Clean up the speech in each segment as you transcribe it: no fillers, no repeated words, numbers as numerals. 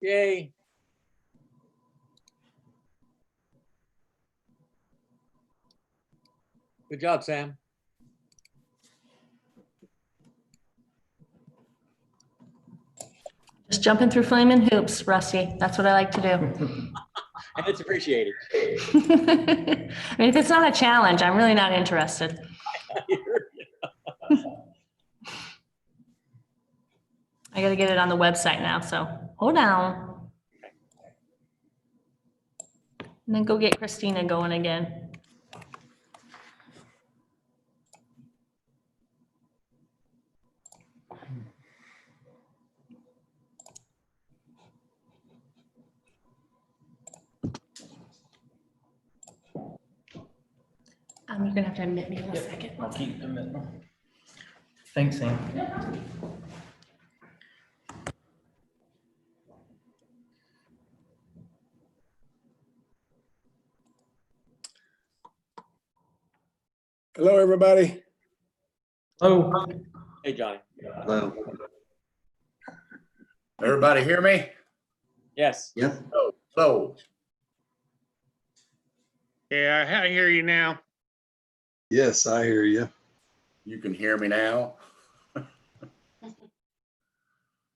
Yay. Good job, Sam. Just jumping through flaming hoops, Rusty. That's what I like to do. And it's appreciated. I mean, if it's not a challenge, I'm really not interested. I got to get it on the website now, so hold on. And then go get Christina going again. You're gonna have to admit me in a second. I'll keep them. Thanks, Sam. Hello, everybody. Hello. Hey, Johnny. Hello. Everybody hear me? Yes. Yep. So. Yeah, I hear you now. Yes, I hear you. You can hear me now.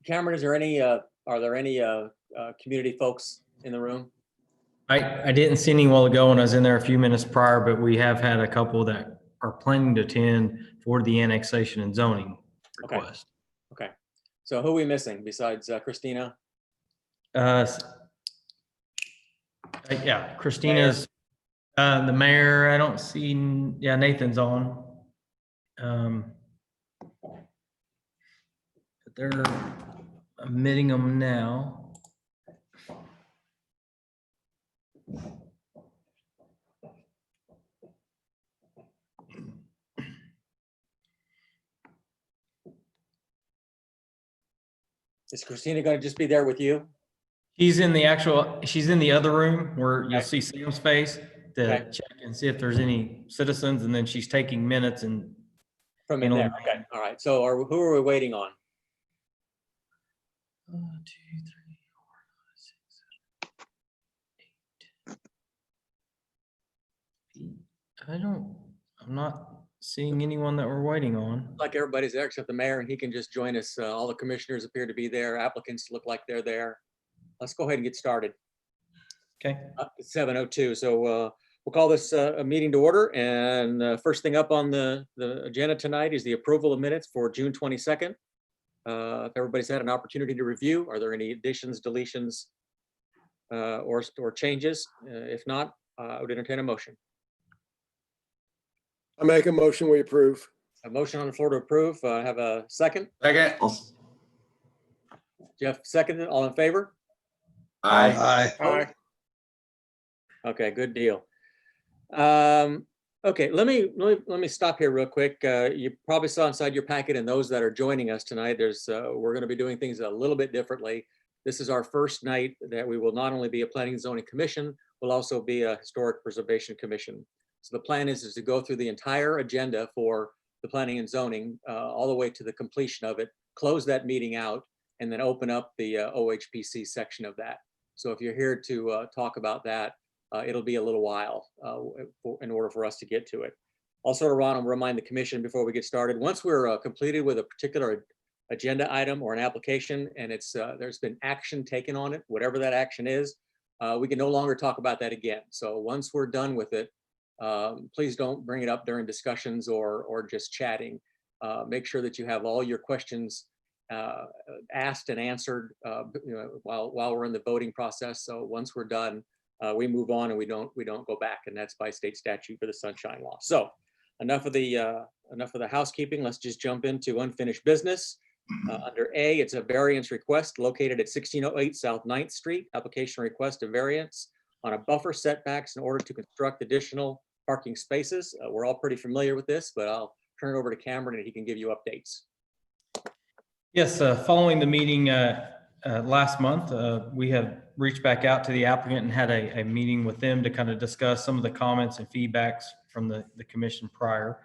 Cameron, is there any, are there any community folks in the room? I didn't see any while ago when I was in there a few minutes prior, but we have had a couple that are planning to attend for the annexation and zoning request. Okay. So who are we missing besides Christina? Yeah, Christina's the mayor. I don't see, yeah, Nathan's on. But they're omitting them now. Is Christina going to just be there with you? She's in the other room where you'll see Sam's face to Okay. check and see if there's any citizens, and then she's taking minutes and From in there. Okay. All right. So who are we waiting on? 1, 2, 3, 4, 5, 6, 7, 8. I'm not seeing anyone that we're waiting on. Like everybody's there except the mayor, and he can just join us. All the commissioners appear to be there. Applicants look like they're there. Let's go ahead and get started. Okay. It's 7:02. So we'll call this a meeting to order. And first thing up on the agenda tonight is the approval of minutes for June 22nd. If everybody's had an opportunity to review, are there any additions, deletions, or changes? If not, I would entertain a motion. I make a motion, we approve. A motion on the floor to approve. Have a second. Second. Jeff seconded. All in favor? Aye. Aye. Okay, good deal. Okay, let me stop here real quick. You probably saw inside your packet, and those that are joining us tonight, we're going to be doing things a little bit differently. This is our first night that we will not only be a planning and zoning commission, we'll also be a historic preservation commission. So the plan is to go through the entire agenda for the planning and zoning all the way to the completion of it, close that meeting out, and then open up the OHPC section of that. So if you're here to talk about that, it'll be a little while in order for us to get to it. Also, Ron, I'll remind the commission before we get started, once we're completed with a particular agenda item or an application and there's been action taken on it, whatever that action is, we can no longer talk about that again. So once we're done with it, please don't bring it up during discussions or just chatting. Make sure that you have all your questions asked and answered while we're in the voting process. So once we're done, we move on and we don't go back, and that's by state statute for the Sunshine Law. So enough of the housekeeping. Let's just jump into unfinished business. Under A, it's a variance request located at 1608 South 9th Street. Application request of variance on a buffer setbacks in order to construct additional parking spaces. We're all pretty familiar with this, but I'll turn it over to Cameron and he can give you updates. Yes, following the meeting last month, we have reached back out to the applicant and had a meeting with them to kind of discuss some of the comments and feedbacks from the commission prior.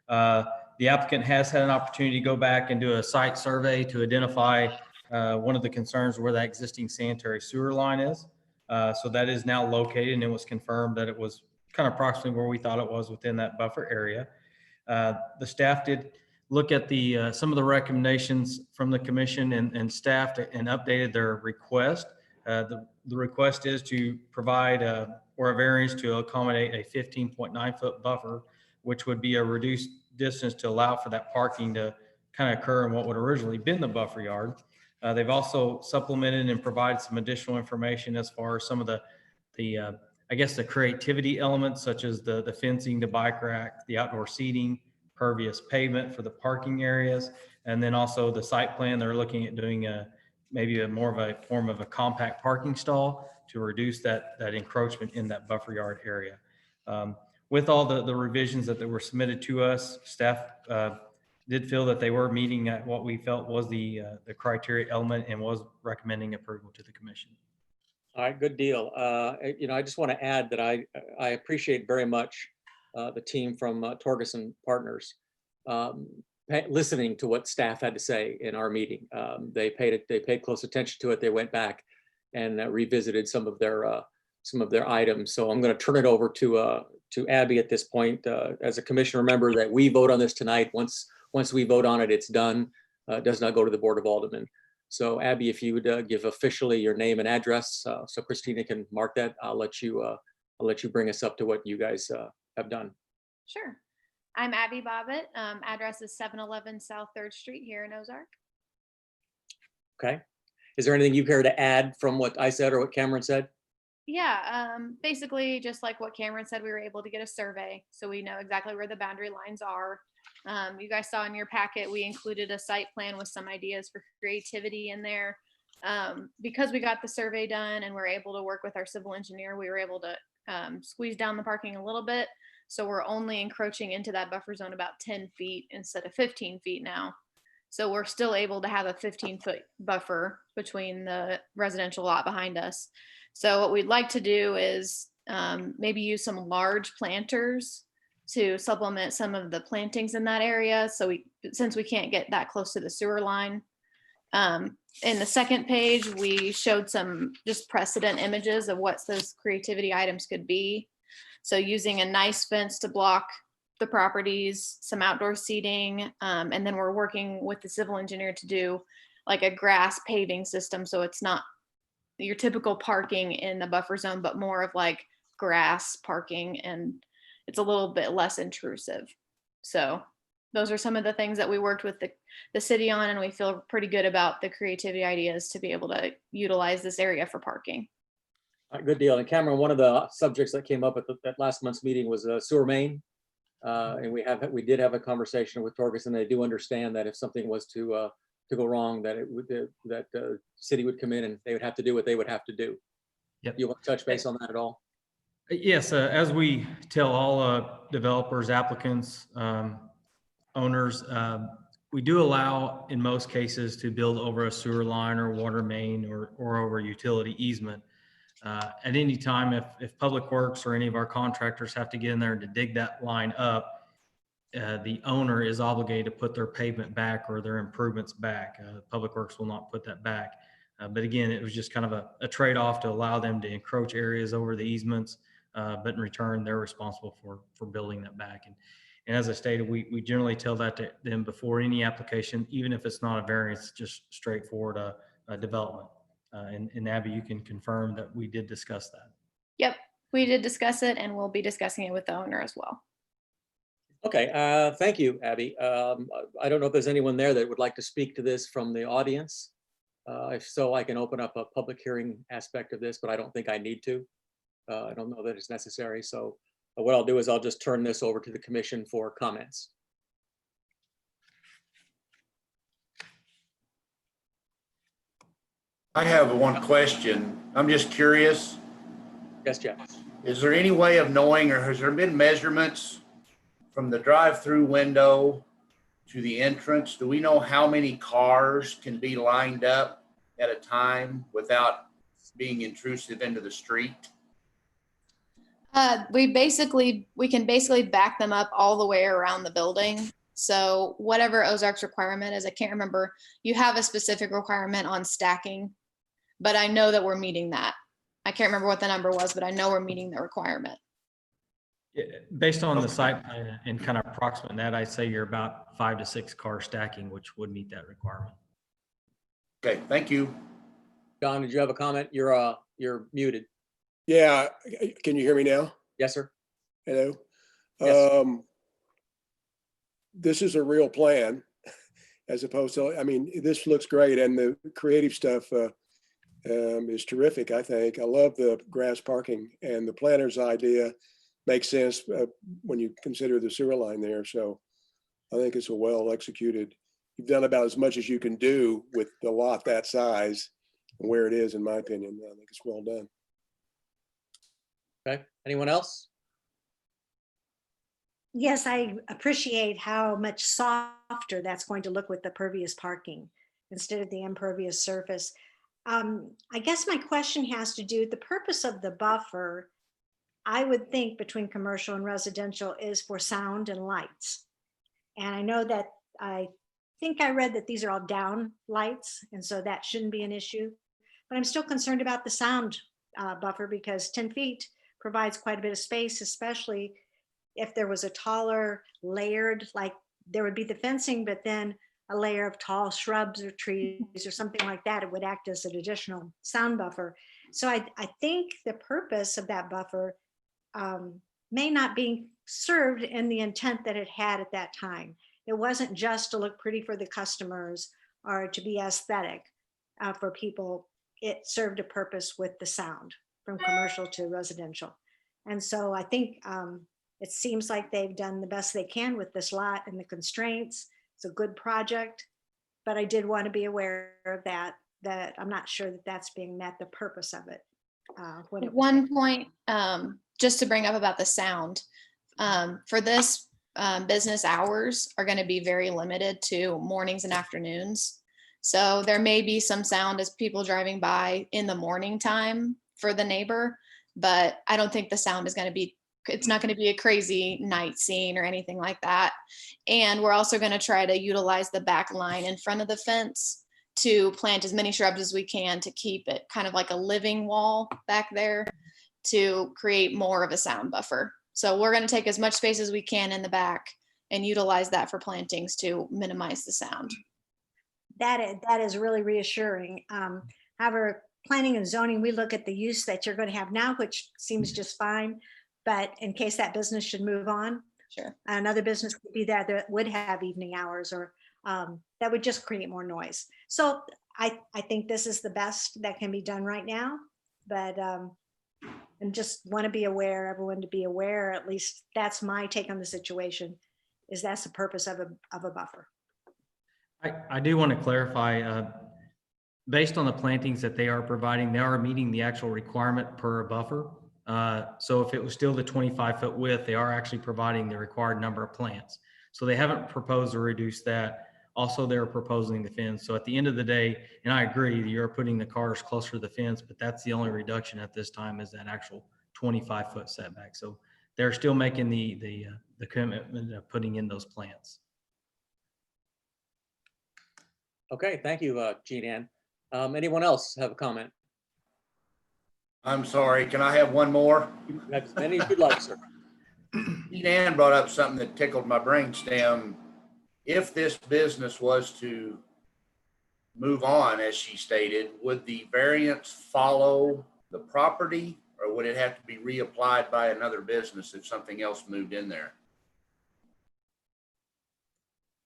The applicant has had an opportunity to go back and do a site survey to identify One of the concerns where that existing sanitary sewer line is. So that is now located, and it was confirmed that it was kind of approximately where we thought it was within that buffer area. The staff did look at the some of the recommendations from the commission and staff and updated their request. The request is to provide or a variance to accommodate a 15.9 foot buffer, which would be a reduced distance to allow for that parking to kind of occur in what would originally been the buffer yard. They've also supplemented and provided some additional information as far as some of the I guess the creativity elements, such as the fencing, the bike rack, the outdoor seating, pervious pavement for the parking areas, and then also the site plan. They're looking at doing maybe a more of a form of a compact parking stall to reduce that encroachment in that buffer yard area. With all the revisions that were submitted to us, staff did feel that they were meeting at what we felt was the criteria element and was recommending approval to the commission. All right, good deal. I just want to add that I appreciate very much the team from Torgerson Partners listening to what staff had to say in our meeting. They paid close attention to it. They went back and revisited some of their items. So I'm going to turn it over to Abby at this point. As a commission, remember that we vote on this tonight. Once we vote on it, it's done. It does not go to the Board of Aldermen. So Abby, if you would give officially your name and address, so Christina can mark that, I'll let you bring us up to what you guys have done. Sure. I'm Abby Bobbitt. Address is 711 South 3rd Street here in Ozark. Okay. Is there anything you care to add from what I said or what Cameron said? Yeah, basically just like what Cameron said, we were able to get a survey, so we know exactly where the boundary lines are. You guys saw in your packet, we included a site plan with some ideas for creativity in there. Because we got the survey done and we're able to work with our civil engineer, we were able to squeeze down the parking a little bit. So we're only encroaching into that buffer zone about 10 feet instead of 15 feet now. So we're still able to have a 15-foot buffer between the residential lot behind us. So what we'd like to do is maybe use some large planters to supplement some of the plantings in that area. So since we can't get that close to the sewer line. In the second page, we showed some just precedent images of what those creativity items could be. So using a nice fence to block the properties, some outdoor seating, and then we're working with the civil engineer to do like a grass paving system. So it's not your typical parking in the buffer zone, but more of like grass parking, and it's a little bit less intrusive. So those are some of the things that we worked with the city on, and we feel pretty good about the creativity ideas to be able to utilize this area for parking. Good deal. And Cameron, one of the subjects that came up at last month's meeting was sewer main. And we did have a conversation with Torgerson. They do understand that if something was to go wrong, that the city would come in and they would have to do what they would have to do. Yep. You want to touch base on that at all? Yes, as we tell all developers, applicants, owners, we do allow in most cases to build over a sewer line or water main or over utility easement. At any time, if Public Works or any of our contractors have to get in there to dig that line up, the owner is obligated to put their pavement back or their improvements back. Public Works will not put that back. But again, it was just kind of a trade-off to allow them to encroach areas over the easements, but in return, they're responsible for building that back. And as I stated, we generally tell that to them before any application, even if it's not a variance, just straightforward development. And Abby, you can confirm that we did discuss that. Yep, we did discuss it, and we'll be discussing it with the owner as well. Okay, thank you, Abby. I don't know if there's anyone there that would like to speak to this from the audience. If so, I can open up a public hearing aspect of this, but I don't think I need to. I don't know that it's necessary. So what I'll do is I'll just turn this over to the commission for comments. I have one question. I'm just curious. Yes, Jeff. Is there any way of knowing, or has there been measurements from the drive-through window to the entrance? Do we know how many cars can be lined up at a time without being intrusive into the street? We can basically back them up all the way around the building. So whatever Ozark's requirement is, I can't remember, you have a specific requirement on stacking, but I know that we're meeting that. I can't remember what the number was, but I know we're meeting the requirement. Yeah, based on the site plan and kind of approximate that, I'd say you're about 5 to 6 car stacking, which would meet that requirement. Okay, thank you. John, did you have a comment? You're muted. Yeah, can you hear me now? Yes, sir. Hello? Yes. This is a real plan as opposed to, I mean, this looks great and the creative stuff is terrific, I think. I love the grass parking and the planner's idea makes sense when you consider the sewer line there. So I think it's a well executed. You've done about as much as you can do with the lot that size and where it is, in my opinion. I think it's well done. Okay. Anyone else? Yes, I appreciate how much softer that's going to look with the pervious parking instead of the impervious surface. I guess my question has to do with the purpose of the buffer. I would think between commercial and residential is for sound and lights. And I know that I think I read that these are all down lights, and so that shouldn't be an issue. But I'm still concerned about the sound buffer because 10 feet provides quite a bit of space, especially if there was a taller layered, like there would be the fencing, but then a layer of tall shrubs or trees or something like that, it would act as an additional sound buffer. So I think the purpose of that buffer may not be served in the intent that it had at that time. It wasn't just to look pretty for the customers or to be aesthetic for people. It served a purpose with the sound from commercial to residential. And so I think it seems like they've done the best they can with this lot and the constraints. It's a good project, but I did want to be aware of that I'm not sure that that's being met, the purpose of it. When it was One point, just to bring up about the sound, for this, business hours are going to be very limited to mornings and afternoons. So there may be some sound as people driving by in the morning time for the neighbor, but I don't think the sound is going to be, it's not going to be a crazy night scene or anything like that. And we're also going to try to utilize the back line in front of the fence to plant as many shrubs as we can to keep it kind of like a living wall back there to create more of a sound buffer. So we're going to take as much space as we can in the back and utilize that for plantings to minimize the sound. That is really reassuring. However, planning and zoning, we look at the use that you're going to have now, which seems just fine. But in case that business should move on, Sure. another business would be there that would have evening hours or that would just create more noise. So I think this is the best that can be done right now. But and just want to be aware, everyone to be aware, at least that's my take on the situation, is that's the purpose of a buffer. I do want to clarify, based on the plantings that they are providing, they are meeting the actual requirement per buffer. So if it was still the 25-foot width, they are actually providing the required number of plants. So they haven't proposed to reduce that. Also, they're proposing the fence. So at the end of the day, and I agree, you're putting the cars closer to the fence, but that's the only reduction at this time is that actual 25-foot setback. So they're still making the commitment of putting in those plants. Okay, thank you, Jean Ann. Anyone else have a comment? I'm sorry, can I have one more? You can have as many as you'd like, sir. Jean Ann brought up something that tickled my brainstem. If this business was to move on, as she stated, would the variance follow the property or would it have to be reapplied by another business if something else moved in there?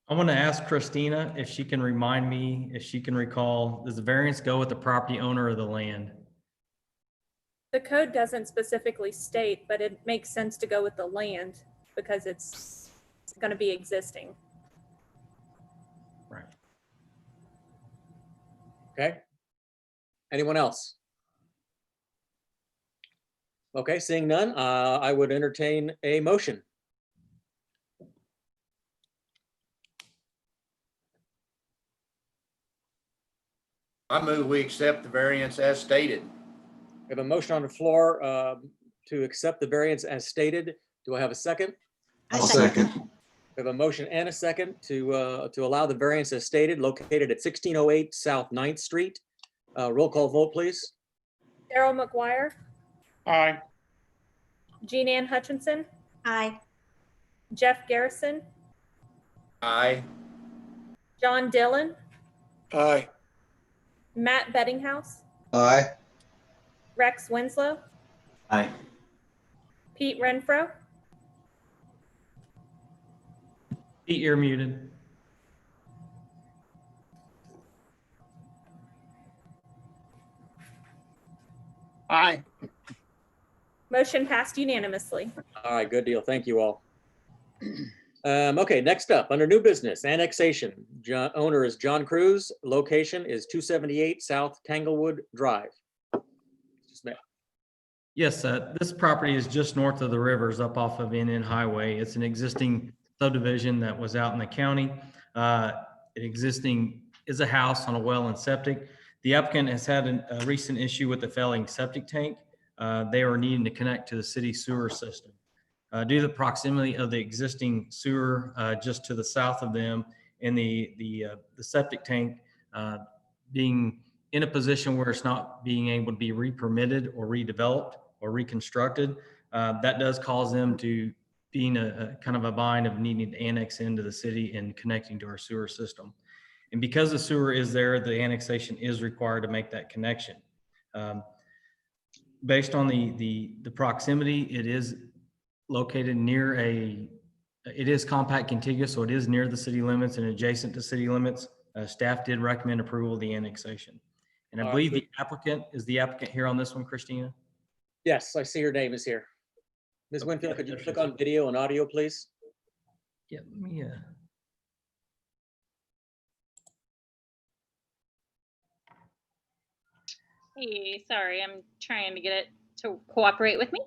I want to ask Christina if she can remind me, if she can recall, does the variance go with the property owner or the land? The code doesn't specifically state, but it makes sense to go with the land because it's going to be existing. Right. Okay. Anyone else? Okay, seeing none, I would entertain a motion. I move we accept the variance as stated. We have a motion on the floor to accept the variance as stated. Do I have a second? I'll second. We have a motion and a second to allow the variance as stated, located at 1608 South 9th Street. Roll call vote, please. Daryl McGuire, Aye. Jean Ann Hutchinson, Aye. Jeff Garrison, Aye. John Dillon, Aye. Matt Bettinghouse, Aye. Rex Winslow, Aye. Pete Renfro, Pete, you're muted. Aye. motion passed unanimously. All right, good deal. Thank you all. Okay, next up, under new business, annexation. Owner is John Cruz. Location is 278 South Tanglewood Drive. Smith. Yes, this property is just north of the rivers up off of NN Highway. It's an existing subdivision that was out in the county. It existing is a house on a well and septic. The applicant has had a recent issue with the failing septic tank. They are needing to connect to the city sewer system. Due to the proximity of the existing sewer just to the south of them and the septic tank being in a position where it's not being able to be re-permitted or redeveloped or reconstructed, that does cause them to be in a kind of a bind of needing to annex into the city and connecting to our sewer system. And because the sewer is there, the annexation is required to make that connection. Based on the proximity, it is located near it is compact contiguous, so it is near the city limits and adjacent to city limits. Staff did recommend approval of the annexation. And I believe the applicant here on this one, Christina? Yes, I see her name is here. Ms. Winfield, could you click on video and audio, please? Yeah, let me, Hey, sorry, I'm trying to get it to cooperate with me.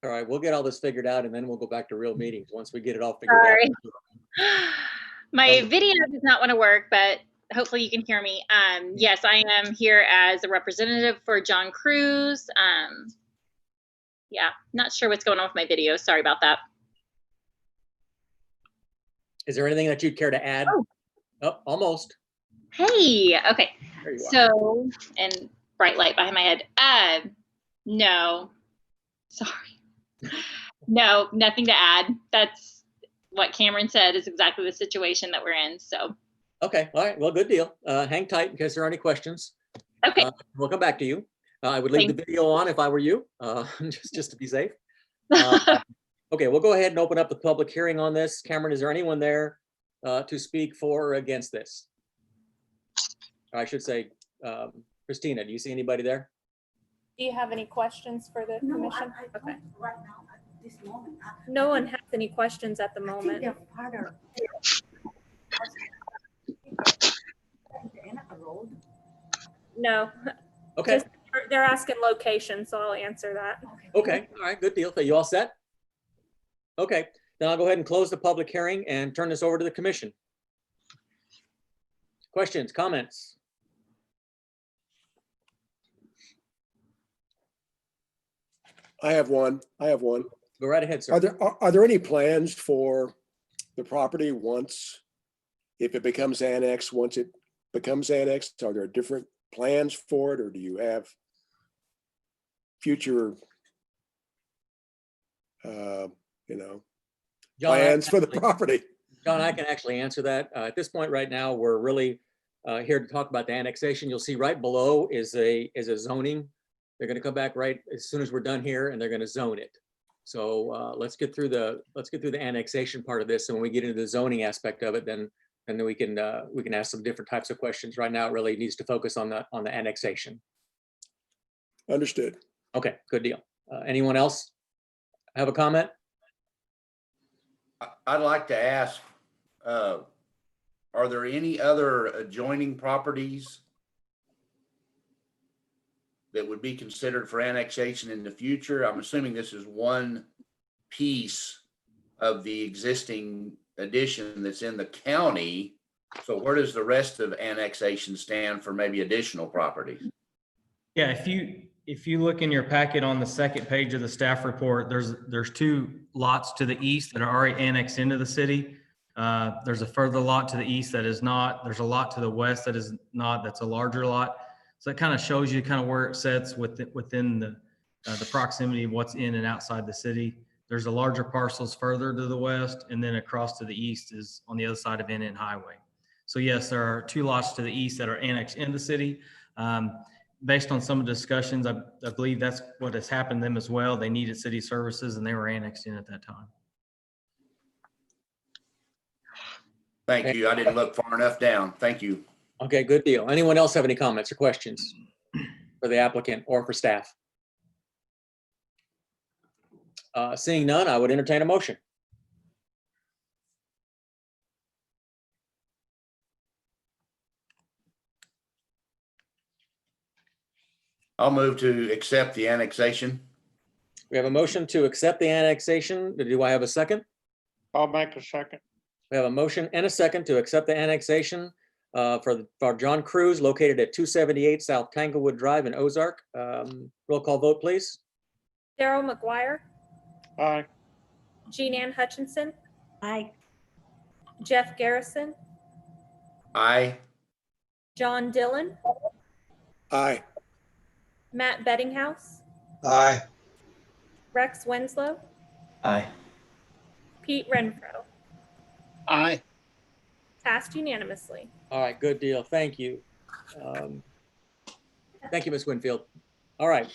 All right, we'll get all this figured out and then we'll go back to real meetings once we get it all figured Sorry. out. My video does not want to work, but hopefully you can hear me. Yes, I am here as a representative for John Cruz. Yeah, not sure what's going on with my video. Sorry about that. Is there anything that you'd care to add? Oh, almost. Hey, okay. There you are. So, and bright light behind my head. No, sorry. No, nothing to add. That's what Cameron said is exactly the situation that we're in. So, Okay, all right, well, good deal. Hang tight in case there are any questions. okay. We'll come back to you. I would leave the video on if I were you, just to be safe. Okay, we'll go ahead and open up the public hearing on this. Cameron, is there anyone there to speak for or against this? I should say, Christina, do you see anybody there? Do you have any questions for the No, commission? I Okay. don't right now at this moment. No one has any questions at the I think moment. they're part of the end of the road. No, Okay, just they're asking location, so I'll answer that. okay, all right, good deal. So you all set? Okay, then I'll go ahead and close the public hearing and turn this over to the commission. Questions, comments? I have one. Go right ahead, sir. Are there any plans for the property if it becomes annexed, once it becomes annexed? Are there different plans for it, or do you have future, John, plans for the property? John, I can actually answer that. At this point right now, we're really here to talk about the annexation. You'll see right below is a zoning. They're going to come back right as soon as we're done here and they're going to zone it. So let's get through the annexation part of this. And when we get into the zoning aspect of it, then we can ask some different types of questions. Right now, it really needs to focus on the annexation. Understood. Okay, good deal. Anyone else have a comment? I'd like to ask, are there any other adjoining properties that would be considered for annexation in the future? I'm assuming this is one piece of the existing addition that's in the county. So where does the rest of annexation stand for maybe additional properties? yeah, if you look in your packet on the second page of the staff report, there's 2 lots to the east that are already annexed into the city. There's a further lot to the east that is not. There's a lot to the west that is not. That's a larger lot. So that kind of shows you kind of where it sits within the proximity of what's in and outside the city. There's a larger parcels further to the west, and then across to the east is on the other side of NN Highway. So yes, there are 2 lots to the east that are annexed in the city. Based on some of the discussions, I believe that's what has happened to them as well. They needed city services and they were annexed in at that time. Thank you. I didn't look far enough down. Thank you. Okay, good deal. Anyone else have any comments or questions for the applicant or for staff? Seeing none, I would entertain a motion. I'll move to accept the annexation. We have a motion to accept the annexation. Do I have a second? I'll make a second. We have a motion and a second to accept the annexation for John Cruz located at 278 South Tanglewood Drive in Ozark. Roll call vote, please. Daryl McGuire, Aye. Jean Ann Hutchinson, Aye. Jeff Garrison, Aye. John Dillon, Aye. Matt Bettinghouse, Aye. Rex Winslow, Aye. Pete Renfro. Aye. Passed unanimously. All right, good deal. Thank you. Thank you, Ms. Winfield. All right.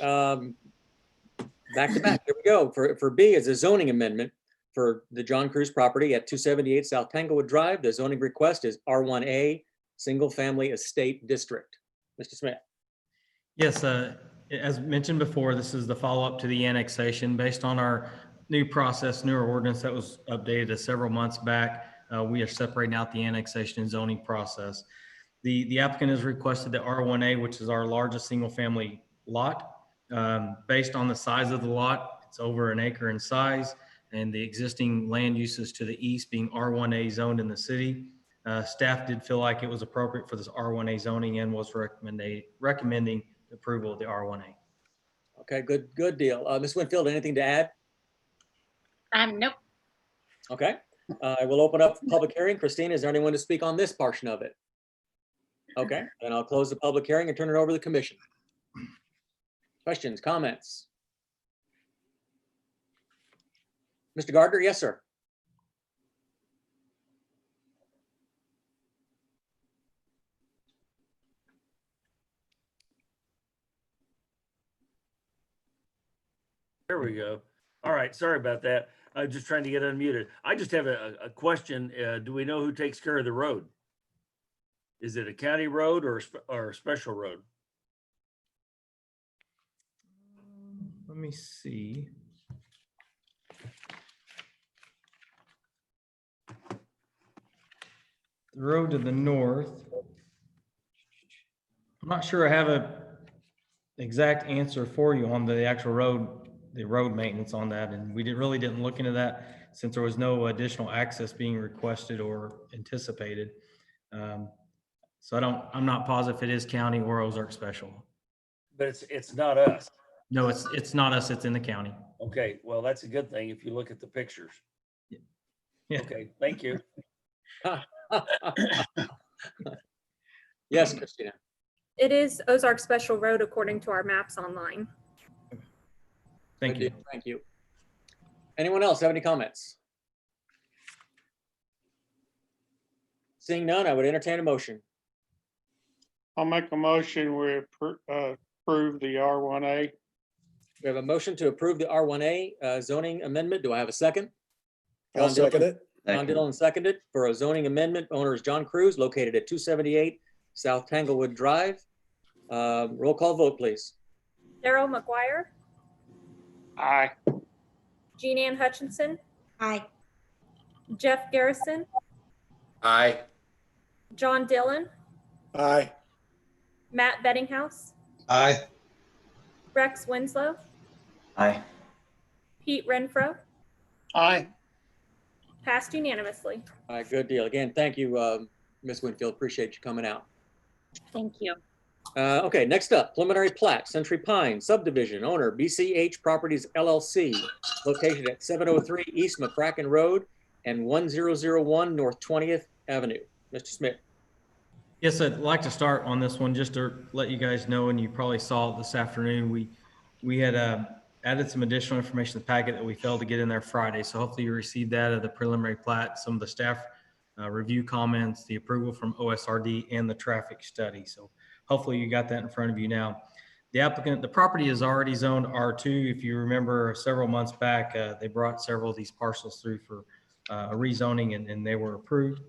Back to back. Here we go. For B is a zoning amendment for the John Cruz property at 278 South Tanglewood Drive. The zoning request is R1A, Single Family Estate District. Mr. Smith. Yes, as mentioned before, this is the follow-up to the annexation based on our new process, newer ordinance that was updated several months back. We are separating out the annexation and zoning process. The applicant has requested the R1A, which is our largest single-family lot. Based on the size of the lot, it's over an acre in size, and the existing land uses to the east being R1A zoned in the city. Staff did feel like it was appropriate for this R1A zoning and was recommending approval of the R1A. Okay, good deal. Ms. Winfield, anything to add? Nope. Okay, I will open up the public hearing. Christine, is there anyone to speak on this portion of it? Okay, then I'll close the public hearing and turn it over to the commission. Questions, comments? Mr. Gardner, yes, sir. There we go. All right, sorry about that. I was just trying to get unmuted. I just have a question. Do we know who takes care of the road? Is it a county road or a special road? Let me see. The road to the north. I'm not sure I have a exact answer for you on the actual road, the road maintenance on that. And we really didn't look into that since there was no additional access being requested or anticipated. So I'm not positive if it is county or Ozark special. But it's not us. No, it's not us, it's in the county. Okay, well, that's a good thing if you look at the pictures. Yeah. Okay, thank you. Yes, Christina. It is Ozark Special Road according to our maps online. Thank Good you. deal. Thank you. Anyone else have any comments? Seeing none, I would entertain a motion. I'll make a motion. We approve the R1A. We have a motion to approve the R1A zoning amendment. Do I have a second? I'll second it. John Dillon seconded for a zoning amendment. Owner is John Cruz, located at 278 South Tanglewood Drive. Roll call vote, please. Daryl McGuire, Aye. Jean Ann Hutchinson, Aye. Jeff Garrison, Aye. John Dillon, Aye. Matt Bettinghouse, Aye. Rex Winslow, Aye. Pete Renfro. Aye. Passed unanimously. All right, good deal. Again, thank you, Ms. Winfield. Appreciate you coming out. Thank you. Okay, next up, preliminary plat, Century Pine subdivision, owner BCH Properties LLC, located at 703 East McCracken Road and 1001 North 20th Avenue. Mr. Smith. Yes, I'd like to start on this one just to let you guys know, and you probably saw it this afternoon. We had added some additional information to the packet that we failed to get in there Friday. So hopefully you received that of the preliminary plat, some of the staff review comments, the approval from OSRD, and the traffic study. So hopefully you got that in front of you now. The property is already zoned R2. If you remember several months back, they brought several of these parcels through for a rezoning and they were approved.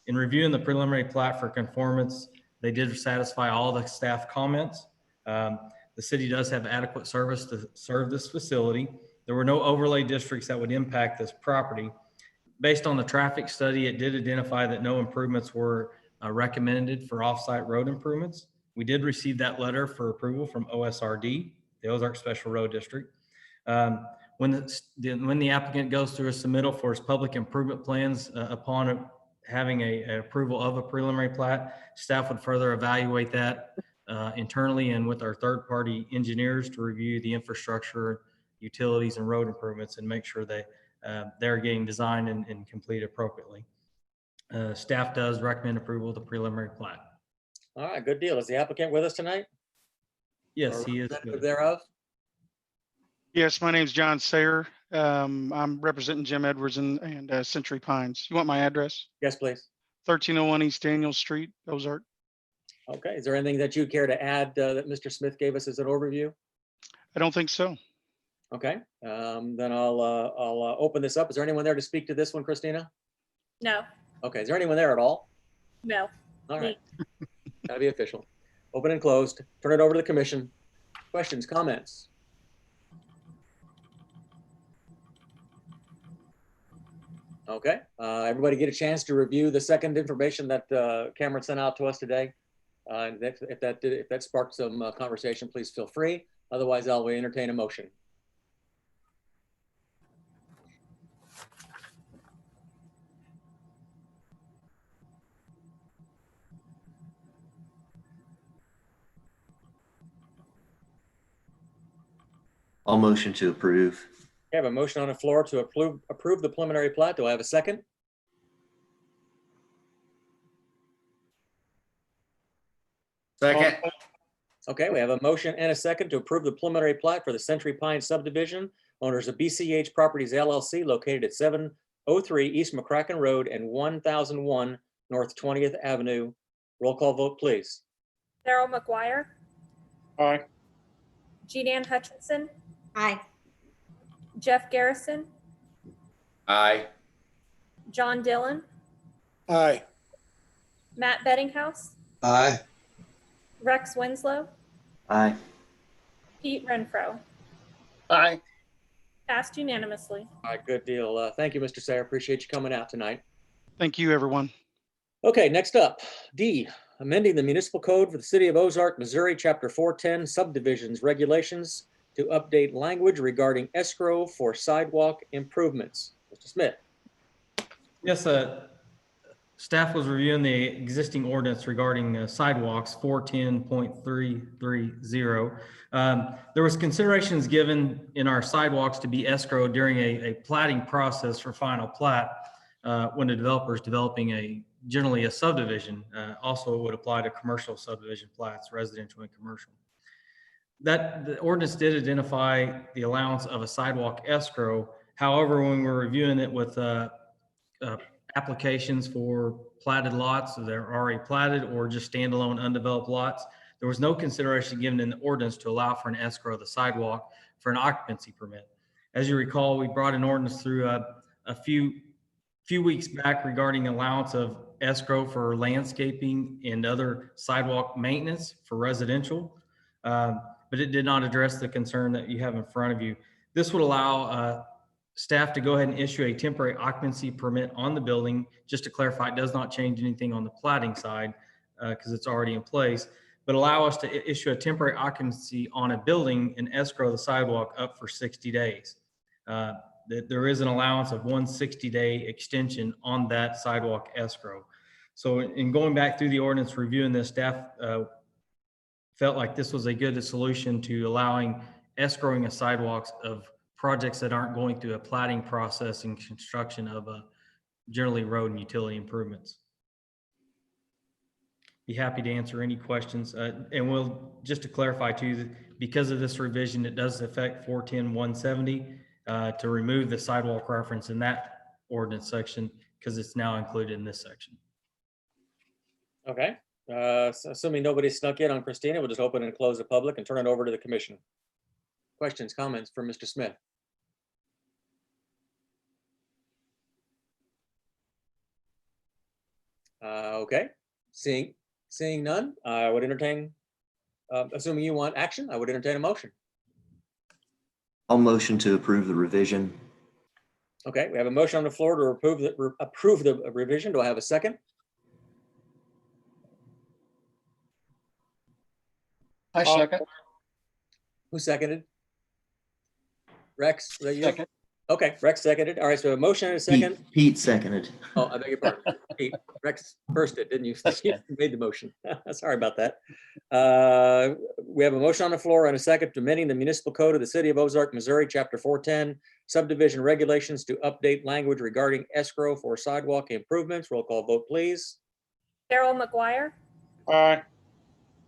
In reviewing the preliminary plat for conformance, they did satisfy all the staff comments. The city does have adequate service to serve this facility. There were no overlay districts that would impact this property. Based on the traffic study, it did identify that no improvements were recommended for offsite road improvements. We did receive that letter for approval from OSRD, the Ozark Special Road District. When the applicant goes through a submittal for his public improvement plans upon having a approval of a preliminary plat, staff would further evaluate that internally and with our third-party engineers to review the infrastructure, utilities, and road improvements and make sure they're getting designed and completed appropriately. Staff does recommend approval of the preliminary plat. All right, good deal. Is the applicant with us tonight? Yes, Or he is. representative thereof? Yes, my name's John Sayer. I'm representing Jim Edwards and Century Pines. You want my address? Yes, please. 1301 East Daniel Street, Ozark. Okay, is there anything that you care to add that Mr. Smith gave us as an overview? I don't think so. Okay, then I'll open this up. Is there anyone there to speak to this one, Christina? No, Okay, is there anyone there at all? no. All right, gotta be official. Open and closed. Turn it over to the commission. Questions, comments? Okay, everybody get a chance to review the second information that Cameron sent out to us today. If that sparked some conversation, please feel free. Otherwise, I'll entertain a motion. I'll motion to approve. I have a motion on the floor to approve the preliminary plat. Do I have a second? Second. Okay, we have a motion and a second to approve the preliminary plat for the Century Pines subdivision. Owners of BCH Properties LLC located at 703 East McCracken Road and 1001 North 20th Avenue. Roll call vote, please. Darrell McGuire, Aye. Jean Ann Hutchinson, Aye. Jeff Garrison, Aye. John Dillon, Aye. Matt Bettinghouse, Aye. Rex Winslow, Aye. Pete Renfro. Aye. Passed unanimously. All right, good deal. Thank you, Mr. Sayer. Appreciate you coming out tonight. Thank you, everyone. Okay, next up, D, amending the municipal code for the city of Ozark, Missouri, chapter 410 subdivisions regulations to update language regarding escrow for sidewalk improvements. Mr. Smith. Yes, staff was reviewing the existing ordinance regarding sidewalks 410.330. There was considerations given in our sidewalks to be escrowed during a platting process for final plat when the developer is developing generally a subdivision. Also, it would apply to commercial subdivision plats, residential and commercial. The ordinance did identify the allowance of a sidewalk escrow. However, when we're reviewing it with applications for platted lots that are already platted or just standalone undeveloped lots, there was no consideration given in the ordinance to allow for an escrow of the sidewalk for an occupancy permit. As you recall, we brought an ordinance through a few weeks back regarding allowance of escrow for landscaping and other sidewalk maintenance for residential, but it did not address the concern that you have in front of you. This would allow staff to go ahead and issue a temporary occupancy permit on the building. Just to clarify, it does not change anything on the platting side because it's already in place, but allow us to issue a temporary occupancy on a building and escrow the sidewalk up for 60 days. There is an allowance of 160-day extension on that sidewalk escrow. So in going back through the ordinance, reviewing this, staff felt like this was a good solution to allowing escrowing of sidewalks of projects that aren't going through a plating process and construction of generally road and utility improvements. Be happy to answer any questions. And we'll, just to clarify too, that because of this revision, it does affect 410-170 to remove the sidewalk reference in that ordinance section because it's now included in this section. Okay, so assuming nobody snuck in on Christina, we'll just open and close the public and turn it over to the commission. Questions, comments for Mr. Smith? Okay, seeing none, I would entertain, assuming you want action, I would entertain a motion. I'll motion to approve the revision. Okay, we have a motion on the floor to approve the revision. Do I have a second? I second. Who seconded? Rex, was that you? Second. Okay, Rex seconded. All right, so a motion and a second. Pete seconded. Oh, I beg your pardon. Pete, Rex first it, didn't you? You made the motion. Sorry about that. We have a motion on the floor and a second to amending the municipal code of the city of Ozark, Missouri, chapter 410, subdivision regulations to update language regarding escrow for sidewalk improvements. Roll call vote, please. Darrell McGuire, Aye.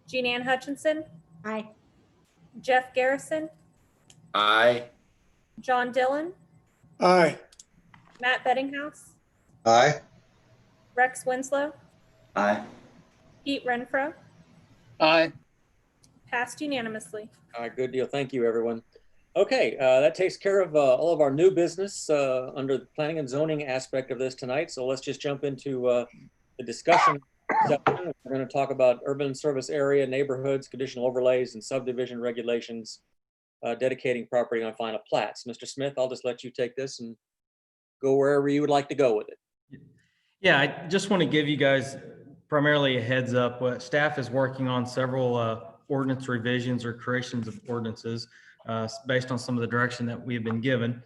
Jean Ann Hutchinson, Aye. Jeff Garrison, Aye. John Dillon, Aye. Matt Bettinghouse, Aye. Rex Winslow, Aye. Pete Renfro, Aye. passed unanimously. All right, good deal. Thank you, everyone. Okay, that takes care of all of our new business under the planning and zoning aspect of this tonight. So let's just jump into the discussion section. We're going to talk about urban service area, neighborhoods, conditional overlays, and subdivision regulations, dedicating property on final plats. Mr. Smith, I'll just let you take this and go wherever you would like to go with it. Yeah, I just want to give you guys primarily a heads up. What staff is working on several ordinance revisions or creations of ordinances based on some of the direction that we have been given.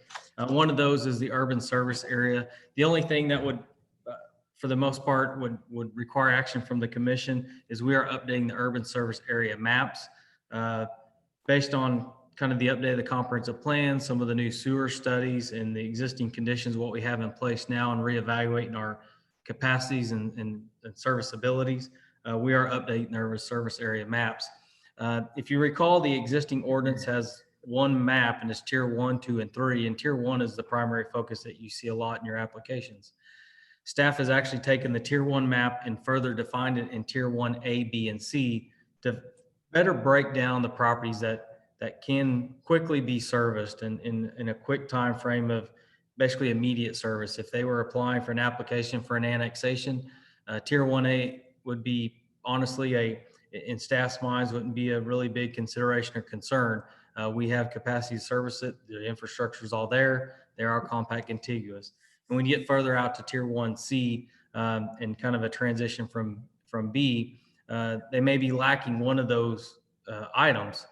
One of those is the urban service area. The only thing that would, for the most part, would require action from the commission is we are updating the urban service area maps based on kind of the update of the comprehensive plan, some of the new sewer studies and the existing conditions, what we have in place now, and reevaluating our capacities and service abilities. We are updating our service area maps. If you recall, the existing ordinance has one map and it's tier 1, 2, and 3. And tier 1 is the primary focus that you see a lot in your applications. Staff has actually taken the tier 1 map and further defined it in tier 1A, B, and C to better break down the properties that can quickly be serviced and in a quick time frame of basically immediate service. If they were applying for an application for an annexation, tier 1A would be honestly in staff's minds wouldn't be a really big consideration or concern. We have capacity to service it. The infrastructure is all there. They are compact contiguous. And when you get further out to tier 1C and kind of a transition from B, they may be lacking one of those items.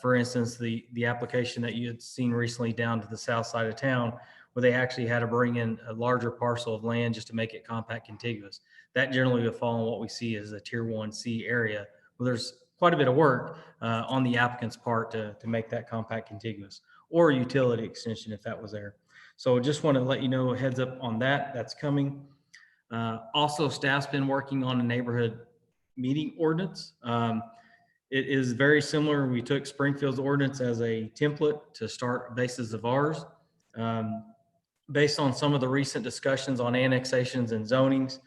For instance, the application that you had seen recently down to the south side of town, where they actually had to bring in a larger parcel of land just to make it compact contiguous. That generally would fall in what we see as a tier 1C area, where there's quite a bit of work on the applicant's part to make that compact contiguous, or utility extension if that was there. So just want to let you know a heads up on that. That's coming. Also, staff's been working on a neighborhood meeting ordinance. It is very similar. We took Springfield's ordinance as a template to start basis of ours. Based on some of the recent discussions on annexations and zonings,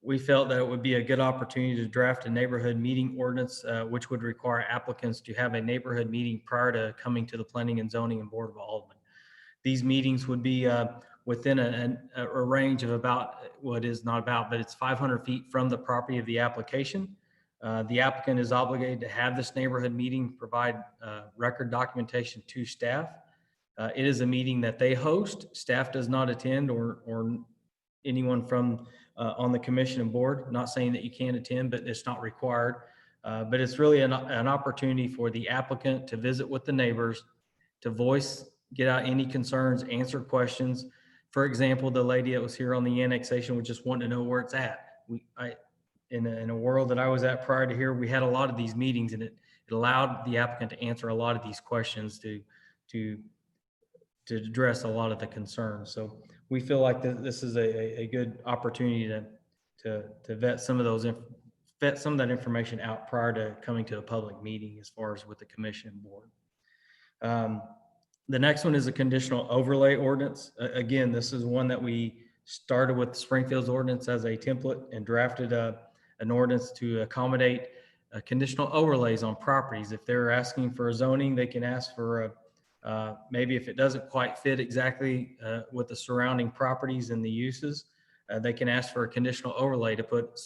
we felt that it would be a good opportunity to draft a neighborhood meeting ordinance, which would require applicants to have a neighborhood meeting prior to coming to the Planning and Zoning and Board of Aldermen. These meetings would be within a range of about, what is not about, but it's 500 feet from the property of the application. The applicant is obligated to have this neighborhood meeting, provide record documentation to staff. It is a meeting that they host. Staff does not attend, or anyone from on the commission and board. Not saying that you can't attend, but it's not required. But it's really an opportunity for the applicant to visit with the neighbors, to get out any concerns, answer questions. For example, the lady that was here on the annexation was just wanting to know where it's at. in a world that I was at prior to here, we had a lot of these meetings, and it allowed the applicant to answer a lot of these questions to address a lot of the concerns. So we feel like this is a good opportunity to vet some of that information out prior to coming to a public meeting as far as with the commission and board. The next one is a conditional overlay ordinance. Again, this is one that we started with Springfield's ordinance as a template and drafted an ordinance to accommodate conditional overlays on properties. If they're asking for a zoning, they can ask for maybe if it doesn't quite fit exactly with the surrounding properties and the uses, they can ask for a conditional overlay to put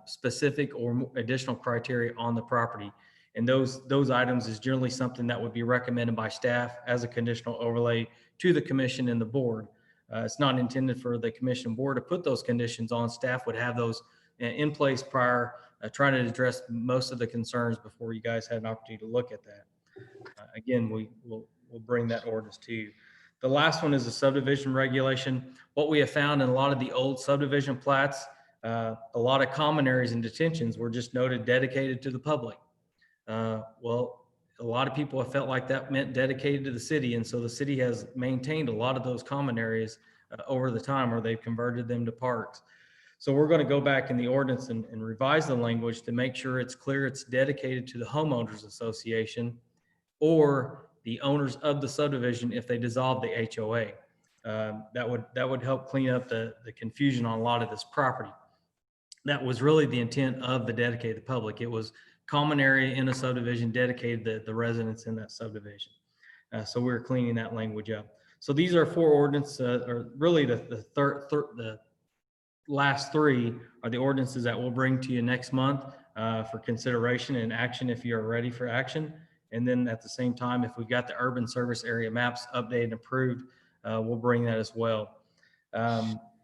specific or additional criteria on the property. And those items is generally something that would be recommended by staff as a conditional overlay to the commission and the board. It's not intended for the commission board to put those conditions on. Staff would have those in place prior, trying to address most of the concerns before you guys had an opportunity to look at that. Again, we'll bring that ordinance to you. The last one is a subdivision regulation. What we have found in a lot of the old subdivision plats, a lot of common areas and detentions were just noted dedicated to the public. Well, a lot of people have felt like that meant dedicated to the city. And so the city has maintained a lot of those common areas over the time, or they've converted them to parks. So we're going to go back in the ordinance and revise the language to make sure it's clear it's dedicated to the homeowners association or the owners of the subdivision if they dissolve the HOA. That would help clean up the confusion on a lot of this property. That was really the intent of the dedicated public. It was common area in a subdivision dedicated to the residents in that subdivision. So we're cleaning that language up. So these are 4 ordinances, or really the last 3 are the ordinances that we'll bring to you next month for consideration and action if you're ready for action. And then at the same time, if we've got the urban service area maps updated and approved, we'll bring that as well.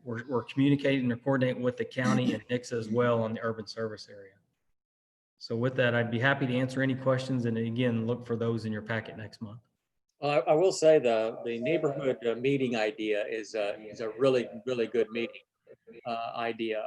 We're communicating and coordinating with the county and NICSA as well on the urban service area. So with that, I'd be happy to answer any questions. And again, look for those in your packet next month. I will say the neighborhood meeting idea is a really, really good meeting idea.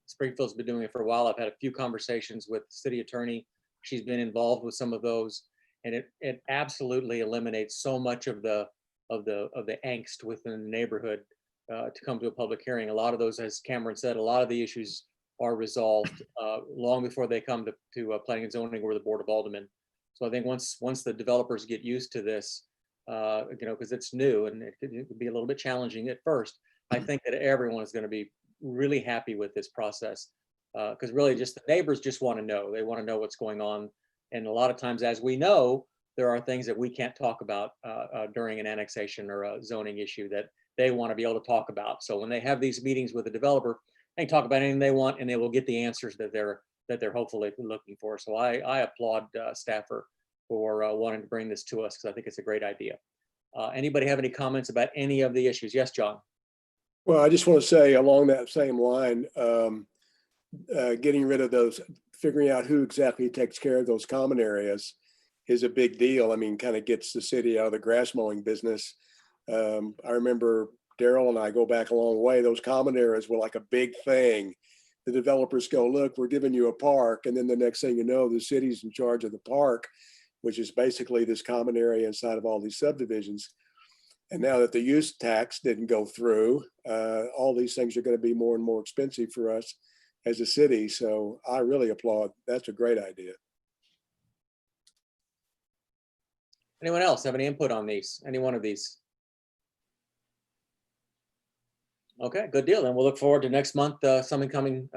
Springfield's been doing it for a while. I've had a few conversations with the city attorney. She's been involved with some of those, and it absolutely eliminates so much of the angst within the neighborhood to come to a public hearing. A lot of those, as Cameron said, a lot of the issues are resolved long before they come to planning and zoning or the Board of Aldermen. So I think once the developers get used to this, because it's new and it could be a little bit challenging at first, I think that everyone is going to be really happy with this process, because really just the neighbors just want to know. They want to know what's going on. And a lot of times, as we know, there are things that we can't talk about during an annexation or a zoning issue that they want to be able to talk about. So when they have these meetings with the developer, they can talk about anything they want, and they will get the answers that they're hopefully looking for. So I applaud staff for wanting to bring this to us, because I think it's a great idea. Anybody have any comments about any of the issues? Yes, John. Well, I just want to say along that same line, getting rid of those, figuring out who exactly takes care of those common areas is a big deal. I mean, kind of gets the city out of the grass mowing business. I remember Daryl and I go back a long way. Those common areas were like a big thing. The developers go, look, we're giving you a park. And then the next thing you know, the city's in charge of the park, which is basically this common area inside of all these subdivisions. And now that the use tax didn't go through, all these things are going to be more and more expensive for us as a city. So I really applaud. That's a great idea. Anyone else have any input on these? Any one of these? Okay, good deal. And we'll look forward to next month, something coming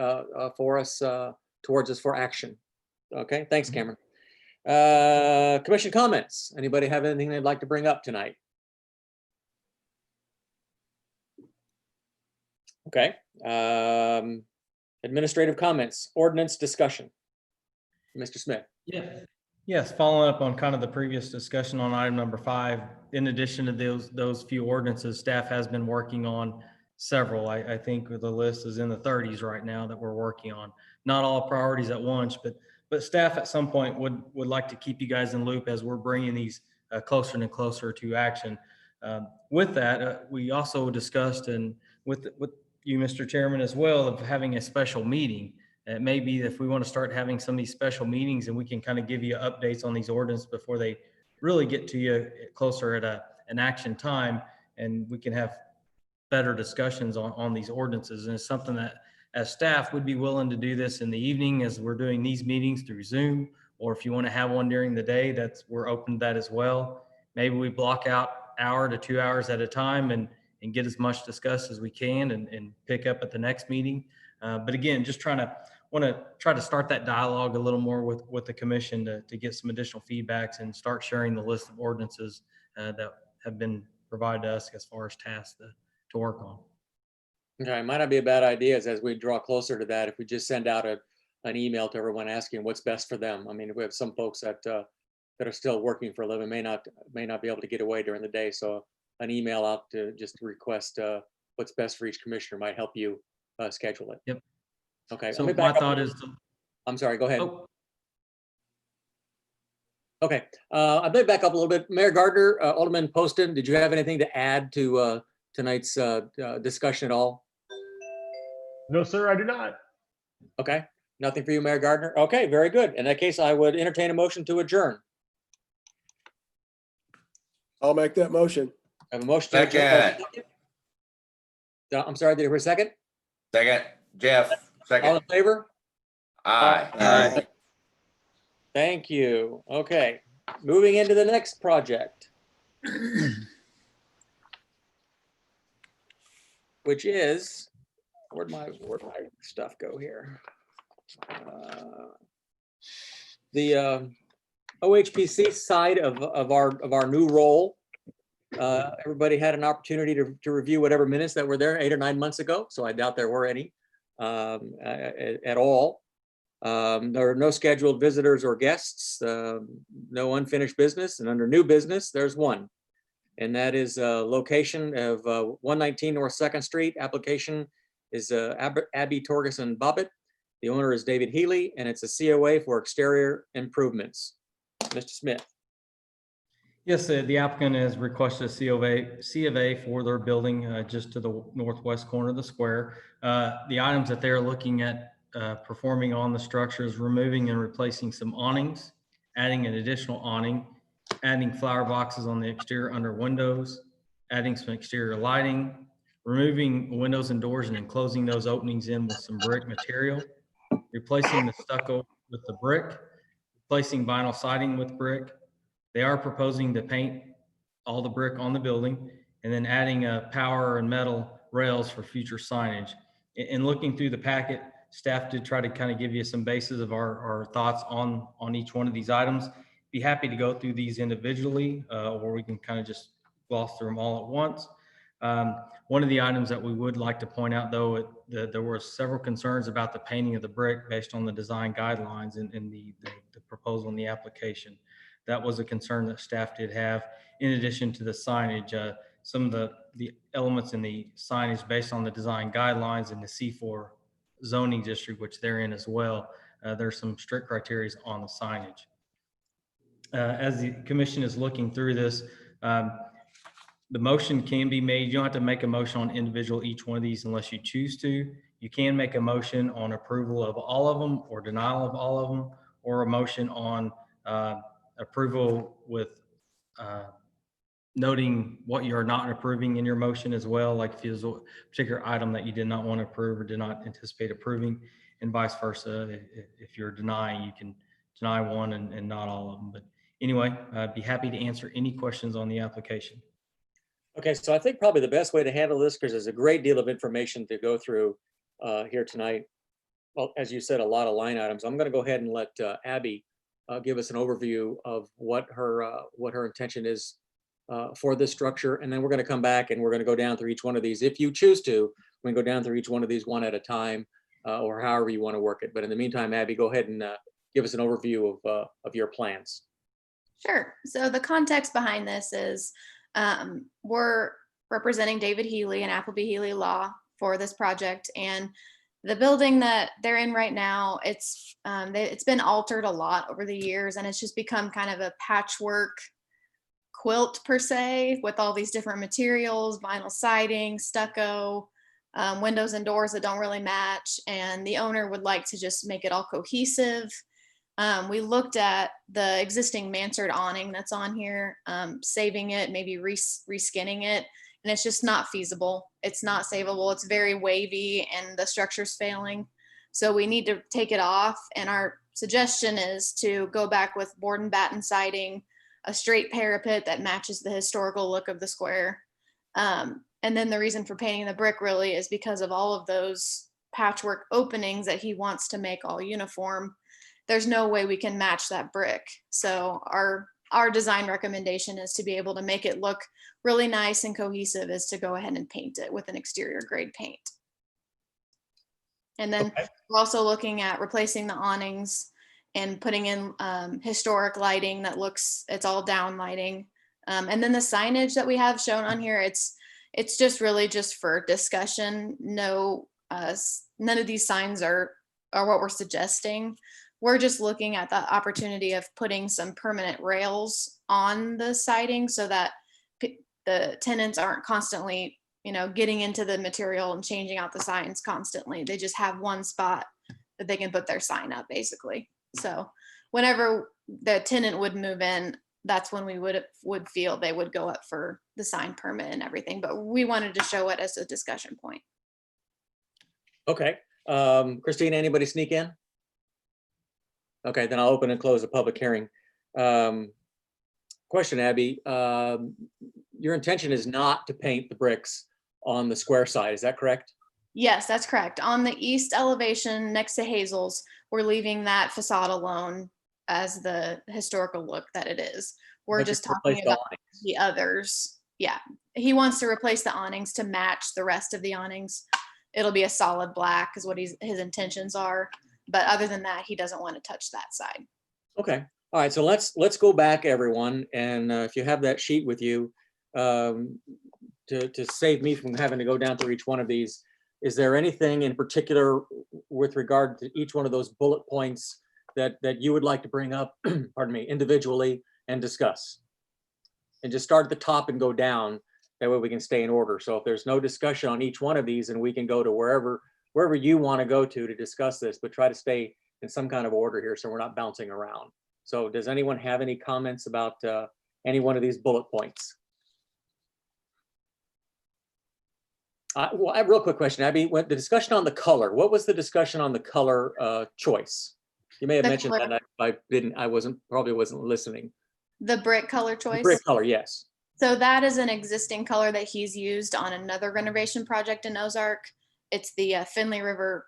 for us, towards us for action. Okay, thanks, Cameron. Commission comments. Anybody have anything they'd like to bring up tonight? Okay. Administrative comments, ordinance discussion. Mr. Smith. Yes, following up on kind of the previous discussion on item number 5, in addition to those few ordinances, staff has been working on several. I think the list is in the 30s right now that we're working on. Not all priorities at once, but staff at some point would like to keep you guys in loop as we're bringing these closer and closer to action. With that, we also discussed, and with you, Mr. Chairman, as well, of having a special meeting. It may be if we want to start having some of these special meetings and we can kind of give you updates on these ordinances before they really get to you closer at an action time, and we can have better discussions on these ordinances. And it's something that as staff would be willing to do this in the evening as we're doing these meetings through Zoom, or if you want to have one during the day, we're open to that as well. Maybe we block out hour to 2 hours at a time and get as much discussed as we can and pick up at the next meeting. But again, just want to try to start that dialogue a little more with the commission to get some additional feedbacks and start sharing the list of ordinances that have been provided to us as far as tasks to work on. Okay, it might not be a bad idea as we draw closer to that, if we just send out an email to everyone asking what's best for them. I mean, we have some folks that are still working for a living, may not be able to get away during the day. So an email out to just request what's best for each commissioner might help you schedule it. Yep. Okay. So let me my back up. thought is, I'm sorry, go ahead. oh, Okay, I may back up a little bit. Mayor Gardner, Alderman Poston, did you have anything to add to tonight's discussion at all? No, sir, I do not. Okay, nothing for you, Mayor Gardner? Okay, very good. In that case, I would entertain a motion to adjourn. I'll make that motion. I have a motion to adjourn. I'm sorry, did you hear a second? Second, Jeff, All second. in favor? Aye. Aye. Thank you. Okay, moving into the next project. Which is, where'd my stuff go here? The OHPC side of our new role. Everybody had an opportunity to review whatever minutes that were there 8 or 9 months ago, so I doubt there were any at all. There are no scheduled visitors or guests, no unfinished business, and under new business, there's one. And that is location of 119 North 2nd Street. Application is Abby Torgerson Bobbitt. The owner is David Healy, and it's a COA for exterior improvements. Mr. Smith. yes, the applicant has requested a C of A for their building just to the northwest corner of the square. The items that they're looking at performing on the structure is removing and replacing some awnings, adding an additional awning, adding flower boxes on the exterior under windows, adding some exterior lighting, removing windows and doors and enclosing those openings in with some brick material, replacing the stucco with the brick, replacing vinyl siding with brick. They are proposing to paint all the brick on the building and then adding power and metal rails for future signage. In looking through the packet, staff did try to kind of give you some bases of our thoughts on each one of these items. Be happy to go through these individually, or we can kind of just gloss through them all at once. One of the items that we would like to point out, though, there were several concerns about the painting of the brick based on the design guidelines in the proposal in the application. That was a concern that staff did have, in addition to the signage. Some of the elements in the signage based on the design guidelines in the C4 zoning district, which they're in as well. There's some strict criteria on the signage. As the commission is looking through this, the motion can be made. You don't have to make a motion on individual each one of these unless you choose to. You can make a motion on approval of all of them or denial of all of them, or a motion on approval with noting what you're not approving in your motion as well, like if there's a particular item that you did not want to approve or did not anticipate approving, and vice versa. If you're denying, you can deny one and not all of them. But anyway, I'd be happy to answer any questions on the application. Okay, so I think probably the best way to handle this, because there's a great deal of information to go through here tonight. Well, as you said, a lot of line items. I'm going to go ahead and let Abby give us an overview of what her intention is for this structure, and then we're going to come back and we're going to go down through each one of these. If you choose to, we can go down through each one of these one at a time, or however you want to work it. But in the meantime, Abby, go ahead and give us an overview of your plans. Sure. So the context behind this is we're representing David Healy and Appleby Healy Law for this project, and the building that they're in right now, it's been altered a lot over the years, and it's just become kind of a patchwork quilt per se, with all these different materials, vinyl siding, stucco, windows and doors that don't really match, and the owner would like to just make it all cohesive. We looked at the existing mansard awning that's on here, saving it, maybe reskinning it, and it's just not feasible. It's not savable. It's very wavy and the structure's failing. So we need to take it off. And our suggestion is to go back with board and batten siding, a straight parapet that matches the historical look of the square. And then the reason for painting the brick really is because of all of those patchwork openings that he wants to make all uniform. There's no way we can match that brick. So our design recommendation is to be able to make it look really nice and cohesive is to go ahead and paint it with an exterior grade paint. And then we're also looking at replacing the awnings and putting in historic lighting that looks, it's all down lighting. And then the signage that we have shown on here, it's just really just for discussion. No, none of these signs are what we're suggesting. We're just looking at the opportunity of putting some permanent rails on the siding so that the tenants aren't constantly, getting into the material and changing out the signs constantly. They just have one spot that they can put their sign up, basically. So whenever the tenant would move in, that's when we would feel they would go up for the sign permit and everything. But we wanted to show it as a discussion point. Okay. Christine, anybody sneak in? Okay, then I'll open and close the public hearing. Question, Abby. Your intention is not to paint the bricks on the square side, is that correct? Yes, that's correct. On the east elevation next to Hazel's, we're leaving that facade alone as the historical look that it is. We're But just just replace talking the about the others. Yeah, he wants to replace the awnings to match the rest of the awnings. It'll be a solid black is what his intentions are. But other than that, he doesn't want to touch that side. Okay, all right, so let's go back, everyone, and if you have that sheet with you, to save me from having to go down through each one of these, is there anything in particular with regard to each one of those bullet points that you would like to bring up, pardon me, individually and discuss? And just start at the top and go down, that way we can stay in order. So if there's no discussion on each one of these, and we can go to wherever you want to go to discuss this, but try to stay in some kind of order here so we're not bouncing around. So does anyone have any comments about any one of these bullet points? Well, I have a real quick question, Abby. The discussion on the color, what was the discussion on the color choice? You may have mentioned that. I probably wasn't listening. The brick color choice? The brick color, yes. So that is an existing color that he's used on another renovation project in Ozark. It's the Finley River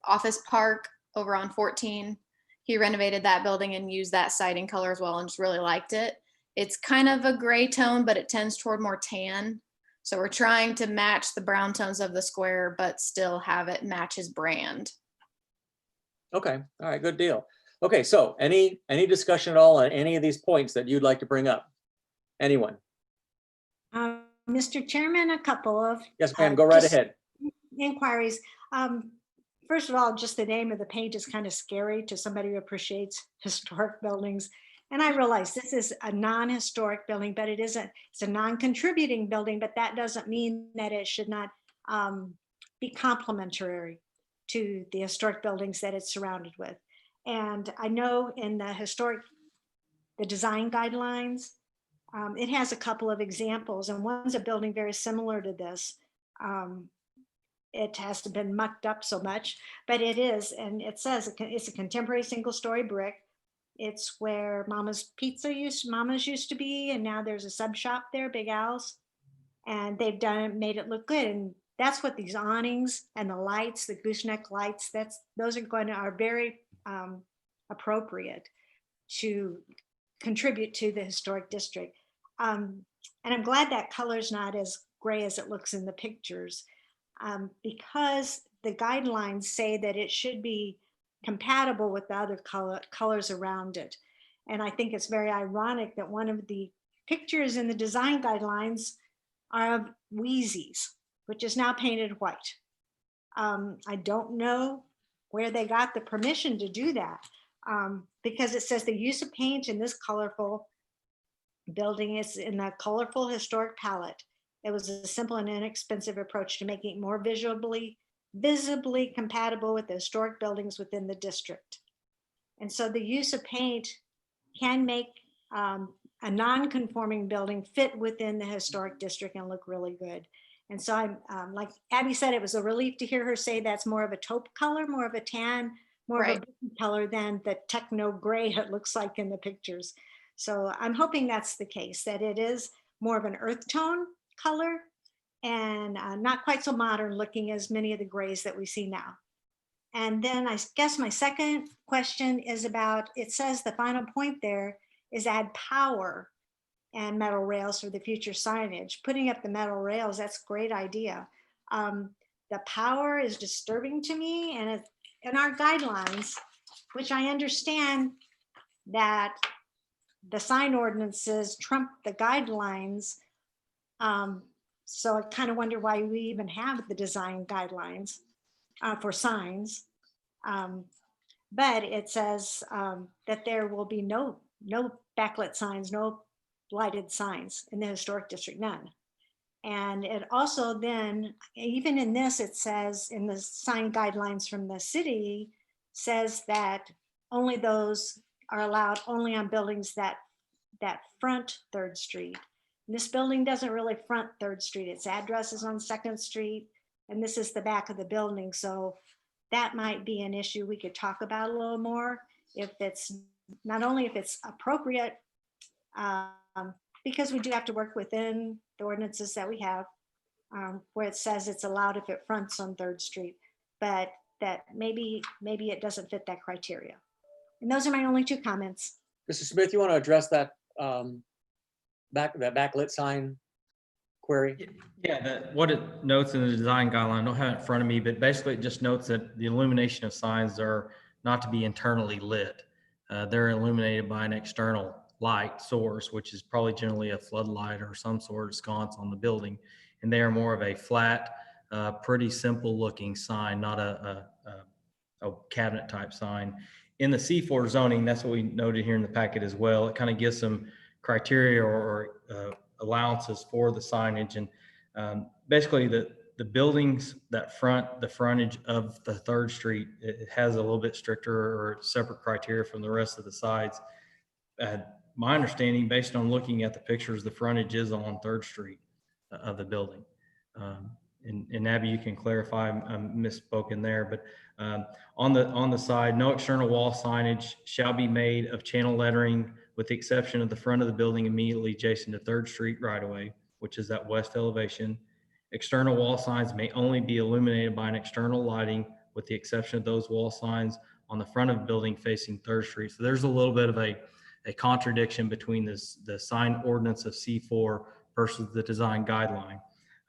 Office Park over on 14. He renovated that building and used that siding color as well and just really liked it. It's kind of a gray tone, but it tends toward more tan. So we're trying to match the brown tones of the square, but still have it match his brand. Okay, all right, good deal. Okay, so any discussion at all on any of these points that you'd like to bring up? Anyone? Mr. Chairman, a couple of. Yes, ma'am, go right ahead. Inquiries. First of all, just the name of the page is kind of scary to somebody who appreciates historic buildings. And I realize this is a non-historic building, but it's a non-contributing building, but that doesn't mean that it should not be complementary to the historic buildings that it's surrounded with. And I know in the design guidelines, it has a couple of examples, and one's a building very similar to this. It hasn't been mucked up so much, but it is, and it says it's a contemporary single-story brick. It's where Mama's used to be, and now there's a sub shop there, Big Al's, and they've made it look good. And that's what these awnings and the lights, the gooseneck lights, those are very appropriate to contribute to the historic district. And I'm glad that color's not as gray as it looks in the pictures, because the guidelines say that it should be compatible with the other colors around it. And I think it's very ironic that one of the pictures in the design guidelines are of Wheezy's, which is now painted white. I don't know where they got the permission to do that, because it says the use of paint in this colorful building is in a colorful historic palette. It was a simple and inexpensive approach to making it more visibly compatible with the historic buildings within the district. And so the use of paint can make a non-conforming building fit within the historic district and look really good. And so I'm like Abby said, it was a relief to hear her say that's more of a taupe color, more of a tan, more of a blue color than the techno gray it looks like in the pictures. So I'm hoping that's the case, that it is more of an earth tone color and not quite so modern looking as many of the grays that we see now. And then I guess my second question is about, it says the final point there is add power and metal rails for the future signage. Putting up the metal rails, that's a great idea. The power is disturbing to me, and in our guidelines, which I understand that the sign ordinances trump the guidelines. So I kind of wonder why we even have the design guidelines for signs. But it says that there will be no backlit signs, no lighted signs in the historic district, none. And it also then, even in this, it says in the sign guidelines from the city, says that only those are allowed only on buildings that front 3rd Street. And this building doesn't really front 3rd Street. Its address is on 2nd Street, and this is the back of the building. So that might be an issue we could talk about a little more, if it's not only if it's appropriate, because we do have to work within the ordinances that we have, where it says it's allowed if it fronts on 3rd Street, but that maybe it doesn't fit that criteria. And those are my only 2 comments. Mr. Smith, you want to address that backlit sign query? Yeah, what it notes in the design guideline, I don't have it in front of me, but basically it just notes that the illumination of signs are not to be internally lit. They're illuminated by an external light source, which is probably generally a floodlight or some sort of sconce on the building. And they are more of a flat, pretty simple looking sign, not a cabinet type sign. In the C4 zoning, that's what we noted here in the packet as well. It kind of gives some criteria or allowances for the signage. And basically the buildings that front the frontage of the 3rd Street, it has a little bit stricter or separate criteria from the rest of the sides. My understanding, based on looking at the pictures, the frontage is on 3rd Street of the building. And Abby, you can clarify, I misspoken there, but on the side, no external wall signage shall be made of channel lettering with the exception of the front of the building immediately adjacent to 3rd Street right away, which is that west elevation. External wall signs may only be illuminated by an external lighting with the exception of those wall signs on the front of the building facing 3rd Street. So there's a little bit of a contradiction between the sign ordinance of C4 versus the design guideline.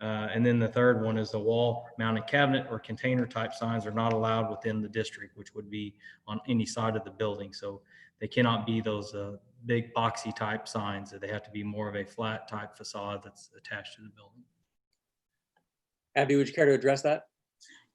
And then the third one is the wall mounted cabinet or container type signs are not allowed within the district, which would be on any side of the building. So they cannot be those big boxy type signs. They have to be more of a flat type facade that's attached to the building. Abby, would you care to address that?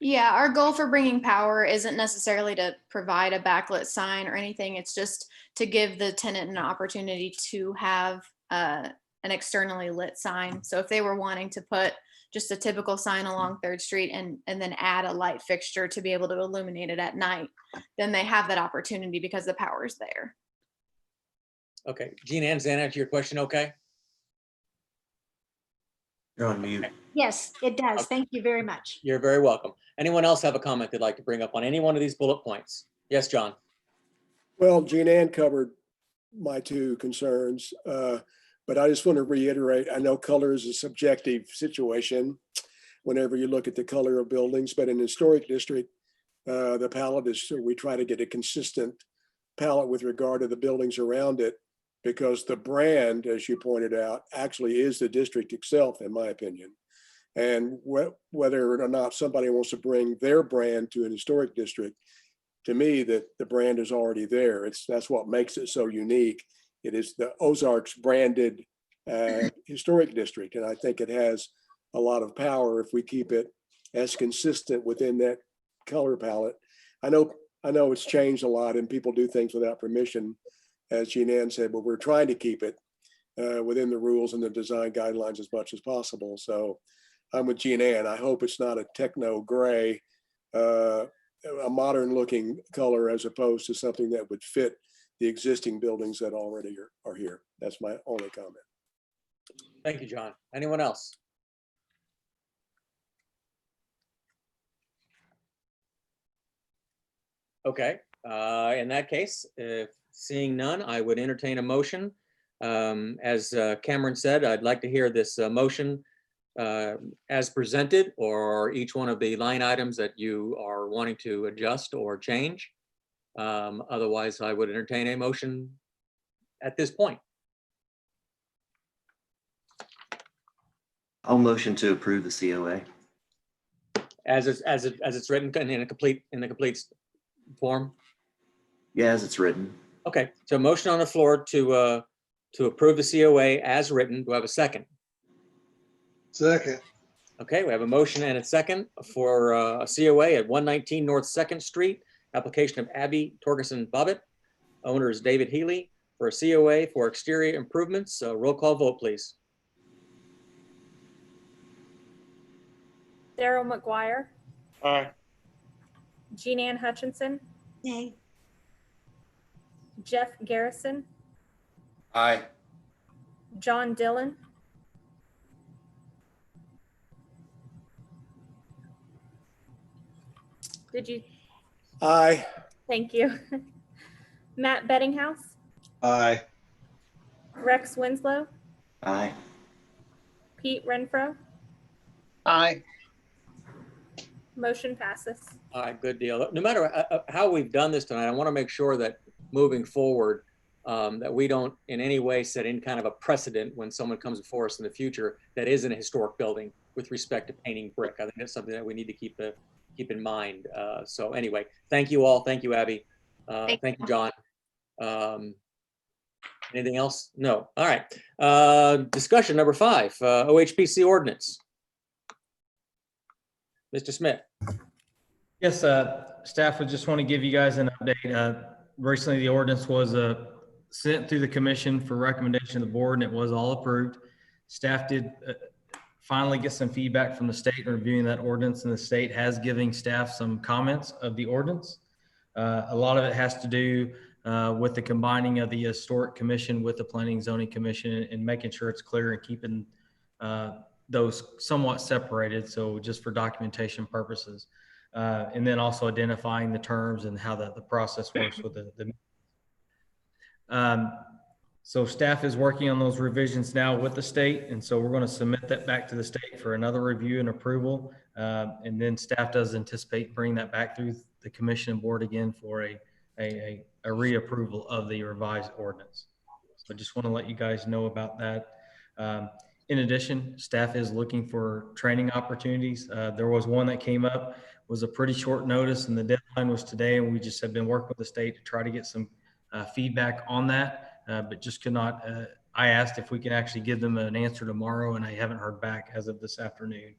Yeah, our goal for bringing power isn't necessarily to provide a backlit sign or anything. It's just to give the tenant an opportunity to have an externally lit sign. So if they were wanting to put just a typical sign along 3rd Street and then add a light fixture to be able to illuminate it at night, then they have that opportunity because the power is there. Okay, Jean Ann, does that answer your question okay? You're on mute. Yes, it does. Thank you very much. You're very welcome. Anyone else have a comment they'd like to bring up on any one of these bullet points? Yes, John. Well, Jean Ann covered my 2 concerns, but I just want to reiterate, I know color is a subjective situation whenever you look at the color of buildings, but in historic district, the palette is, we try to get a consistent palette with regard to the buildings around it, because the brand, as you pointed out, actually is the district itself, in my opinion. And whether or not somebody wants to bring their brand to an historic district, to me, that the brand is already there. That's what makes it so unique. It is the Ozark's branded historic district. And I think it has a lot of power if we keep it as consistent within that color palette. I know it's changed a lot and people do things without permission, as Jean Ann said, but we're trying to keep it within the rules and the design guidelines as much as possible. So I'm with Jean Ann. I hope it's not a techno gray, a modern looking color as opposed to something that would fit the existing buildings that already are here. That's my only comment. Thank you, John. Anyone else? Okay, in that case, if seeing none, I would entertain a motion. As Cameron said, I'd like to hear this motion as presented, or each one of the line items that you are wanting to adjust or change. Otherwise, I would entertain a motion at this point. I'll motion to approve the COA. As it's written in the complete form. Yeah, as it's written. Okay, so motion on the floor to approve the COA as written. Do I have a second? Second. Okay, we have a motion and a second for a COA at 119 North 2nd Street, application of Abby Torgerson Bobbitt. Owner is David Healy, for a COA for exterior improvements. Roll call vote, please. Daryl McGuire, Aye. Jean Ann Hutchinson, Nay. Jeff Garrison, Aye. John Dillon, did you, Aye. thank you. Matt Bettinghouse, Aye. Rex Winslow, Aye. Pete Renfro, Aye. motion passes. All right, good deal. No matter how we've done this tonight, I want to make sure that moving forward, that we don't in any way set in kind of a precedent when someone comes before us in the future that is in a historic building with respect to painting brick. I think that's something that we need to keep in mind. So anyway, thank you all. Thank you, Abby. Thank you, John. Anything else? No. All right. Discussion number 5, OHPC ordinance. Mr. Smith. Yes, staff would just want to give you guys an update. Recently, the ordinance was sent through the commission for recommendation of the board, and it was all approved. Staff did finally get some feedback from the state in reviewing that ordinance, and the state has given staff some comments of the ordinance. A lot of it has to do with the combining of the historic commission with the planning and zoning commission and making sure it's clear and keeping those somewhat separated. So just for documentation purposes. And then also identifying the terms and how the process works with the so staff is working on those revisions now with the state. And so we're going to submit that back to the state for another review and approval. And then staff does anticipate bringing that back through the commission and board again for a reapproval of the revised ordinance. So I just want to let you guys know about that. In addition, staff is looking for training opportunities. There was one that came up, was a pretty short notice, and the deadline was today, and we just have been working with the state to try to get some feedback on that, but just could not. I asked if we can actually give them an answer tomorrow, and I haven't heard back as of this afternoon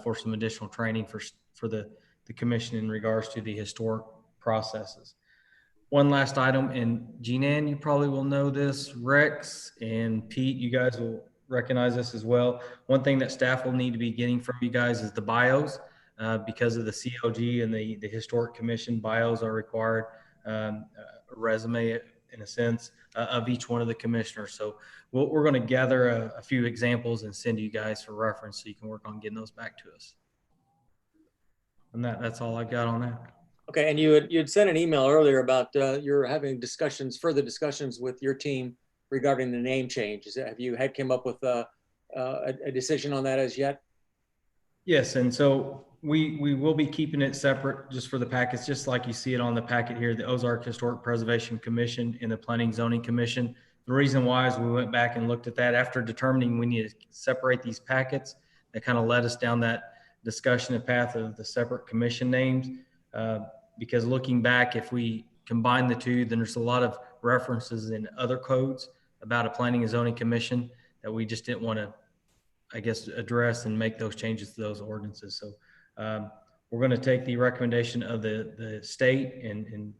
for some additional training for the commission in regards to the historic processes. One last item, and Jean Ann, you probably will know this, Rex and Pete, you guys will recognize this as well. One thing that staff will need to be getting from you guys is the bios, because of the COG and the historic commission. Bios are required, a resume in a sense of each one of the commissioners. So we're going to gather a few examples and send you guys for reference so you can work on getting those back to us. And that's all I got on that. Okay, and you'd sent an email earlier about you're having further discussions with your team regarding the name change. Have you came up with a decision on that as yet? Yes, and so we will be keeping it separate just for the packets, just like you see it on the packet here, the Ozark Historic Preservation Commission and the Planning Zoning Commission. The reason why is we went back and looked at that after determining we need to separate these packets. That kind of led us down that discussion and path of the separate commission names. Because looking back, if we combine the two, then there's a lot of references in other codes about a planning and zoning commission that we just didn't want to, I guess, address and make those changes to those ordinances. So we're going to take the recommendation of the state and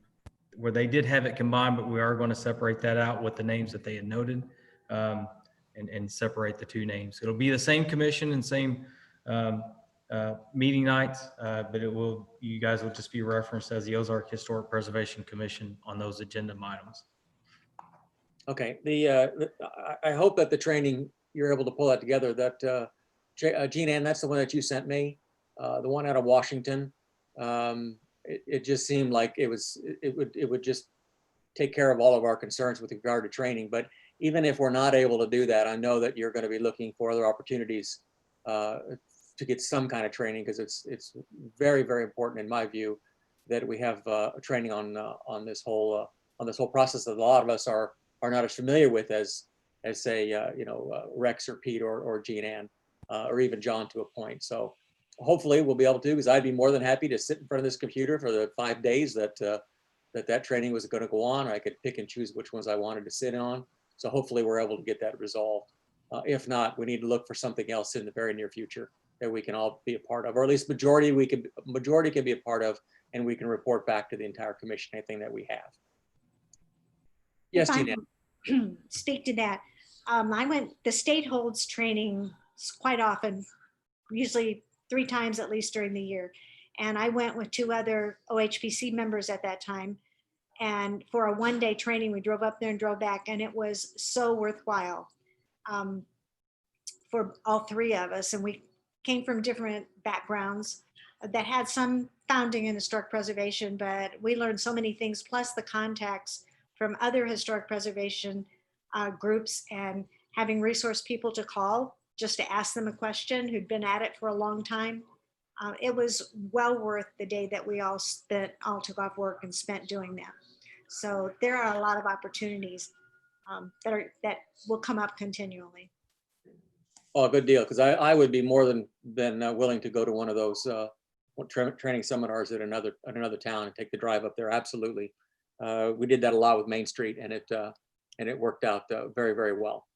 where they did have it combined, but we are going to separate that out with the names that they had noted. and separate the two names. It'll be the same commission and same meeting nights, but you guys will just be referenced as the Ozark Historic Preservation Commission on those agenda items. Okay, I hope that the training, you're able to pull that together, that Jean Ann, that's the one that you sent me, the one out of Washington. It just seemed like it would just take care of all of our concerns with regard to training. But even if we're not able to do that, I know that you're going to be looking for other opportunities to get some kind of training, because it's very, very important in my view that we have training on this whole process that a lot of us are not as familiar with as say Rex or Pete or Jean Ann or even John to a point. So hopefully we'll be able to, because I'd be more than happy to sit in front of this computer for the 5 days that training was going to go on. I could pick and choose which ones I wanted to sit on. So hopefully we're able to get that resolved. If not, we need to look for something else in the very near future that we can all be a part of, or at least majority can be a part of, and we can report back to the entire commission anything that we have. Yes, If I Jean Ann. can speak to that. The state holds trainings quite often, usually 3 times at least during the year. And I went with 2 other OHPC members at that time. And for a 1-day training, we drove up there and drove back, and it was so worthwhile for all 3 of us. And we came from different backgrounds that had some founding in historic preservation, but we learned so many things, plus the contacts from other historic preservation groups, and having resource people to call just to ask them a question who'd been at it for a long time. It was well worth the day that we all took off work and spent doing that. So there are a lot of opportunities that will come up continually. Oh, good deal, because I would be more than willing to go to one of those training seminars at another town and take the drive up there. Absolutely. We did that a lot with Main Street, and it worked out very, very well.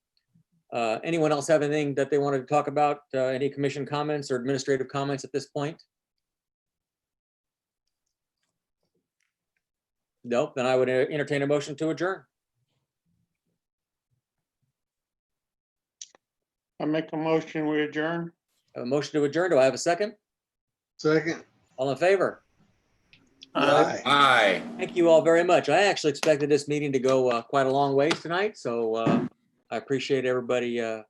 Anyone else have anything that they wanted to talk about? Any commission comments or administrative comments at this point? Nope, then I would entertain a motion to adjourn. I make a motion, we adjourn. A motion to adjourn. Do I have a second? Second. All in favor? Aye. Aye. Thank you all very much. I actually expected this meeting to go quite a long ways tonight, so I appreciate everyone's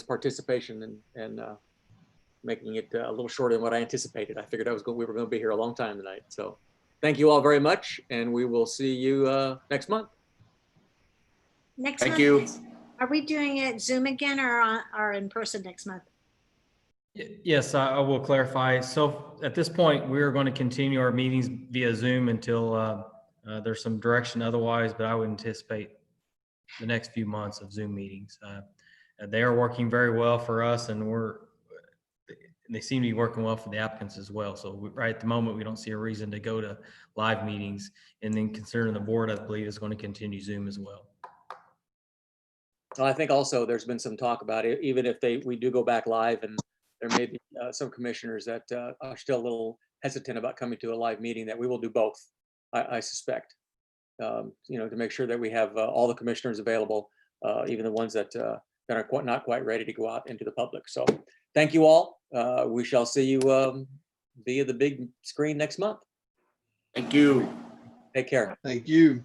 participation and making it a little shorter than what I anticipated. I figured we were going to be here a long time tonight. So thank you all very much, and we will see you next month. Next Thank month, you. Are we doing it Zoom again or in person next month? Yes, I will clarify. So at this point, we're going to continue our meetings via Zoom until there's some direction otherwise, but I would anticipate the next few months of Zoom meetings. They are working very well for us, and they seem to be working well for the applicants as well. So right at the moment, we don't see a reason to go to live meetings. And then considering the board, I believe, is going to continue Zoom as well. Well, I think also there's been some talk about it, even if we do go back live, and there may be some commissioners that are still a little hesitant about coming to a live meeting, that we will do both, I suspect, to make sure that we have all the commissioners available, even the ones that are not quite ready to go out into the public. So thank you all. We shall see you via the big screen next month. Thank you. Take care. Thank you.